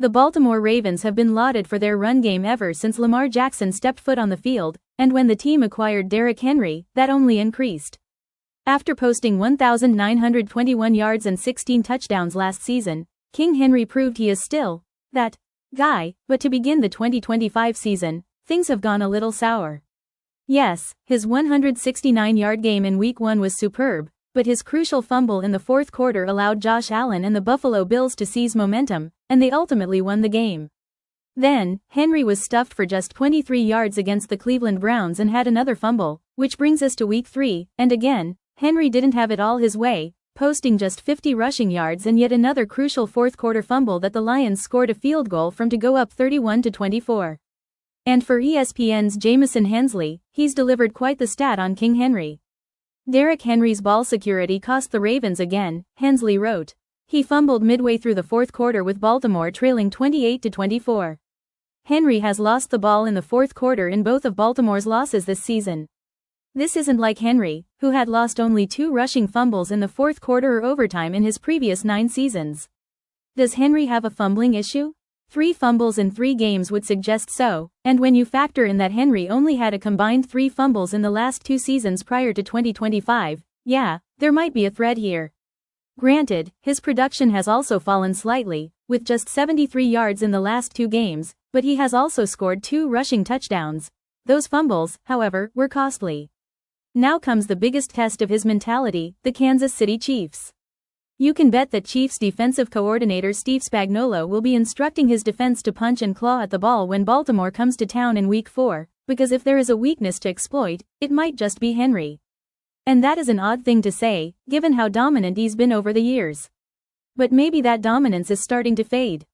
The Baltimore Ravens have been lauded for their run game ever since Lamar Jackson stepped foot on the field, and when the team acquired Derrick Henry, that only increased. After posting 1,921 yards and 16 touchdowns last season, King Henry proved he is still that guy, but to begin the 2025 season, things have gone a little sour. Yes, his 169-yard game in Week 1 was superb, but his crucial fumble in the fourth quarter allowed Josh Allen and the Buffalo Bills to seize momentum, and they ultimately won the game. Then, Henry was stuffed for just 23 yards against the Cleveland Browns and had another fumble, which brings us to Week 3, and again, Henry didn't have it all his way, posting just 50 rushing yards and yet another crucial fourth-quarter fumble that the Lions scored a field goal from to go up 31-24. And for ESPN's Jamison Hensley, he's delivered quite the stat on King Henry. Derrick Henry's ball security cost the Ravens again, Hensley wrote. He fumbled midway through the fourth quarter with Baltimore trailing 28-24. Henry has lost the ball in the fourth quarter in both of Baltimore's losses this season. This isn't like Henry, who had lost only 2 rushing fumbles in the fourth quarter or overtime in his previous 9 seasons. Does Henry have a fumbling issue? 3 fumbles in 3 games would suggest so, and when you factor in that Henry only had a combined 3 fumbles in the last 2 seasons prior to 2025, yeah, there might be a thread here. Granted, his production has also fallen slightly, with just 73 yards in the last 2 games, but he has also scored 2 rushing touchdowns. Those fumbles, however, were costly. Now comes the biggest test of his mentality, the Kansas City Chiefs. You can bet that Chiefs defensive coordinator Steve Spagnuolo will be instructing his defense to punch and claw at the ball when Baltimore comes to town in Week 4, because if there is a weakness to exploit, it might just be Henry. And that is an odd thing to say, given how dominant he's been over the years. But maybe that dominance is starting to fade.